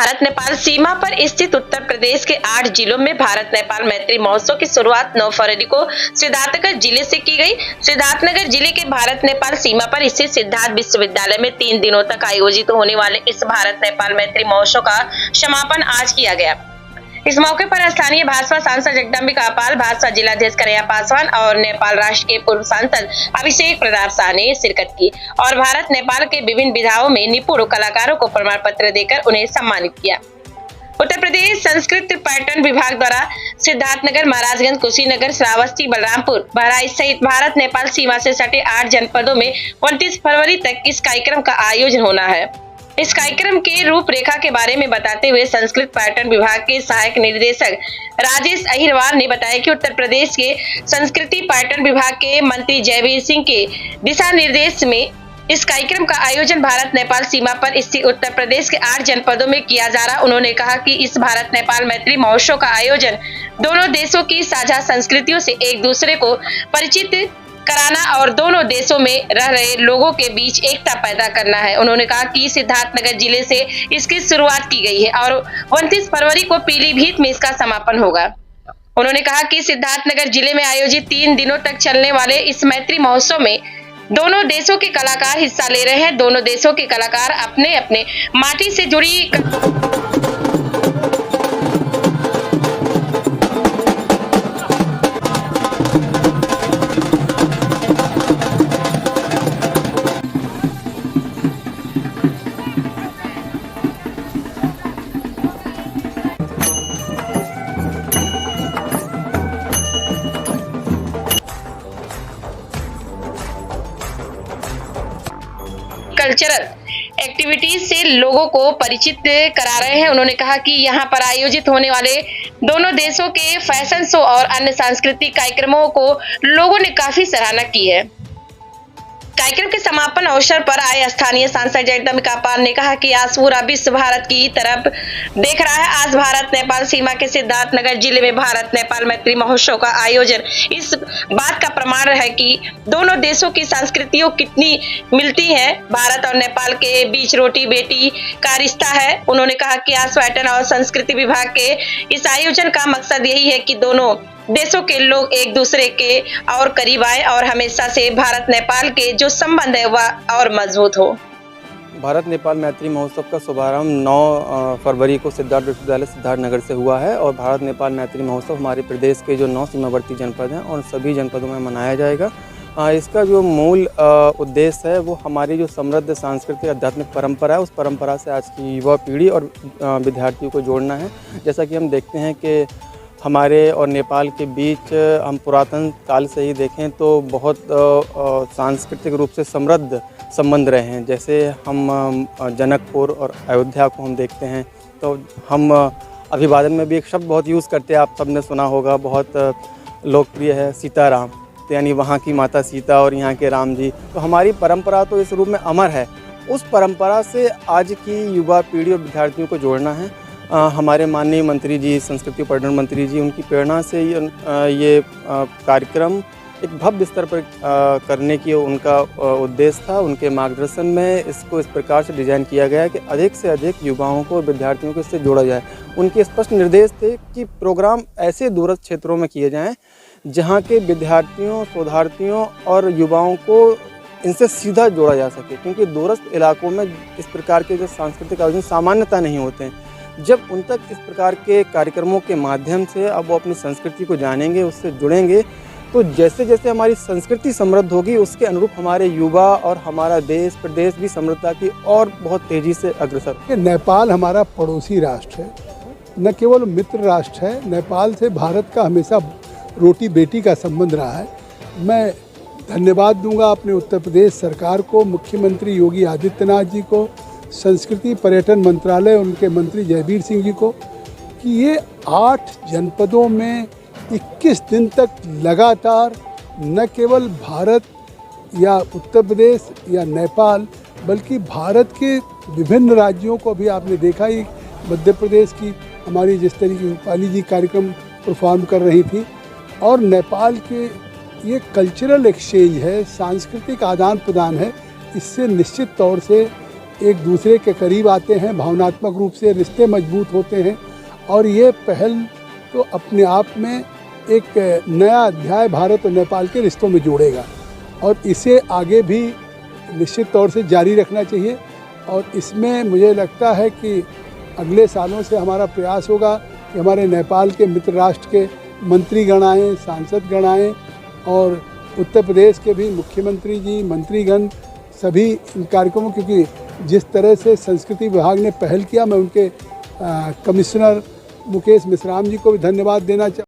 भारत नेपाल सीमा पर स्थित उत्तर प्रदेश के 8 जिलों में भारत नेपाल मैत्री महोत्सव की शुरुआत 9 फरवरी को सिद्धार्थनगर जिले से की गई। सिद्धार्थनगर जिले के भारत नेपाल सीमा पर स्थित सिद्धार्थ विश्वविद्यालय में 3 दिनों तक आयोजित होने वाले इस भारत नेपाल मैत्री महोत्सव का समापन आज किया गया। इस मौके पर स्थानीय भाजपा सांसद जगदम्बिका पाल, भाजपा जिलाध्यक्ष कन्हैया पासवान और नेपाल राष्ट्र के पूर्व सांसद अभिषेक प्रताप शाह ने शिरकत की और भारत नेपाल के विभिन्न विधाओं में निपुण कलाकारों को प्रमाण पत्र देकर उन्हें सम्मानित किया। उत्तर प्रदेश संस्कृत पर्यटन विभाग द्वारा सिद्धार्थनगर, महाराजगंज, कुशीनगर, श्रावस्ती, बलरामपुर, बहराइच सहित भारत नेपाल सीमा से सटे 8 जनपदों में 29 फरवरी तक इस कार्यक्रम का आयोजन होना है। इस कार्यक्रम के रूपरेखा के बारे में बताते हुए संस्कृत पर्यटन विभाग के सहायक निदेशक राजेश अहिरवार ने बताया कि उत्तर प्रदेश के संस्कृति पर्यटन विभाग के मंत्री जयवीर सिंह के दिशा निर्देश में इस कार्यक्रम का आयोजन भारत नेपाल सीमा पर स्थित उत्तर प्रदेश के 8 जनपदों में किया जा रहा। उन्होंने कहा कि इस भारत नेपाल मैत्री महोत्सव का आयोजन दोनों देशों की साझा संस्कृतियों से एक दूसरे को परिचित कराना और दोनों देशों में रह रहे लोगों के बीच एकता पैदा करना है। उन्होंने कहा कि सिद्धार्थनगर जिले से इसकी शुरुआत की गई है और 29 फरवरी को पीलीभीत में इसका समापन होगा। उन्होंने कहा कि सिद्धार्थनगर जिले में आयोजित 3 दिनों तक चलने वाले इस मैत्री महोत्सव में दोनों देशों के कलाकार हिस्सा ले रहे हैं। दोनों देशों के कलाकार अपने अपने माटी से जुड़ी कल्चरल एक्टिविटीज से लोगों को परिचित करा रहे हैं। उन्होंने कहा कि यहां पर आयोजित होने वाले दोनों देशों के फैशन शो और अन्य सांस्कृतिक कार्यक्रमों को लोगों ने काफी सराहना की है। कार्यक्रम के समापन अवसर पर आए स्थानीय सांसद जगदम्बिका पाल ने कहा कि आज पूरा विश्व भारत की तरफ देख रहा है। आज भारत नेपाल सीमा के सिद्धार्थनगर जिले में भारत नेपाल मैत्री महोत्सव का आयोजन इस बात का प्रमाण है कि दोनों देशों की संस्कृतियों कितनी मिलती हैं। भारत और नेपाल के बीच रोटी बेटी का रिश्ता है। उन्होंने कहा कि आज पर्यटन और संस्कृति विभाग के इस आयोजन का मकसद यही है कि दोनों देशों के लोग एक दूसरे के और करीब आए और हमेशा से भारत नेपाल के जो संबंध है वह और मजबूत हो। भारत नेपाल मैत्री महोत्सव का शुभारंभ 9 फरवरी को सिद्धार्थ विश्वविद्यालय सिद्धार्थनगर से हुआ है और भारत नेपाल मैत्री महोत्सव हमारे प्रदेश के जो 9 सीमावर्ती जनपद हैं और सभी जनपदों में मनाया जाएगा। इसका जो मूल उद्देश्य है वो हमारी जो समृद्ध सांस्कृतिक आध्यात्मिक परंपरा है उस परंपरा से आज की युवा पीढ़ी और विद्यार्थियों को जोड़ना है। जैसा कि हम देखते हैं कि हमारे और नेपाल के बीच हम पुरातन काल से ही देखें तो बहुत सांस्कृतिक रूप से समृद्ध संबंध रहे हैं। जैसे हम जनकपुर और अयोध्या को हम देखते हैं तो हम अभिवादन में भी एक शब्द बहुत यूज़ करते हैं, आप सबने सुना होगा, बहुत लोकप्रिय है, सीताराम, तो यानी वहाँ की माता सीता और यहाँ के राम जी। तो हमारी परंपरा तो इस रूप में अमर है। उस परंपरा से आज की युवा पीढ़ी और विद्यार्थियों को जोड़ना है। हमारे माननीय मंत्री जी, संस्कृति पर्यटन मंत्री जी, उनकी प्रेरणा से ये कार्यक्रम एक भव्य स्तर पर करने की उनका उद्देश्य था। उनके मार्गदर्शन में इसको इस प्रकार से डिज़ाइन किया गया है कि अधिक से अधिक युवाओं को और विद्यार्थियों को इससे जोड़ा जाए। उनके स्पष्ट निर्देश थे कि प्रोग्राम ऐसे दूरस्थ क्षेत्रों में किए जाएं जहां के विद्यार्थियों, शोधार्थियों और युवाओं को इनसे सीधा जोड़ा जा सके, क्योंकि दूरस्थ इलाकों में इस प्रकार के जो सांस्कृतिक आयोजन सामान्यतः नहीं होते हैं। जब उन तक इस प्रकार के कार्यक्रमों के माध्यम से अब वो अपनी संस्कृति को जानेंगे, उससे जुड़ेंगे, तो जैसे जैसे हमारी संस्कृति समृद्ध होगी उसके अनुरूप हमारे युवा और हमारा देश प्रदेश भी समृद्धता की और बहुत तेज़ी से अग्रसर। नेपाल हमारा पड़ोसी राष्ट्र है, न केवल मित्र राष्ट्र है। नेपाल से भारत का हमेशा रोटी बेटी का संबंध रहा है। मैं धन्यवाद दूंगा अपने उत्तर प्रदेश सरकार को, मुख्यमंत्री योगी आदित्यनाथ जी को, संस्कृति पर्यटन मंत्रालय उनके मंत्री जयवीर सिंह जी को, कि ये 8 जनपदों में 21 दिन तक लगातार न केवल भारत या उत्तर प्रदेश या नेपाल बल्कि भारत के विभिन्न राज्यों को भी आपने देखा ही, मध्य प्रदेश की हमारी जिस तरीके रूपाली जी कार्यक्रम परफॉर्म कर रही थी, और नेपाल के ये कल्चरल एक्सचेंज है, सांस्कृतिक आदान प्रदान है। इससे निश्चित तौर से एक दूसरे के करीब आते हैं, भावनात्मक रूप से रिश्ते मजबूत होते हैं और ये पहल तो अपने आप में एक नया अध्याय भारत और नेपाल के रिश्तों में जोड़ेगा और इसे आगे भी निश्चित तौर से जारी रखना चाहिए। और इसमें मुझे लगता है कि अगले सालों से हमारा प्रयास होगा कि हमारे नेपाल के मित्र राष्ट्र के मंत्रीगण आएँ, सांसदगण आएँ और उत्तर प्रदेश के भी मुख्यमंत्री जी, मंत्रीगण सभी इन कार्यक्रमों, क्योंकि जिस तरह से संस्कृति विभाग ने पहल किया, मैं उनके कमिश्नर मुकेश मिश्राम जी को भी धन्यवाद देना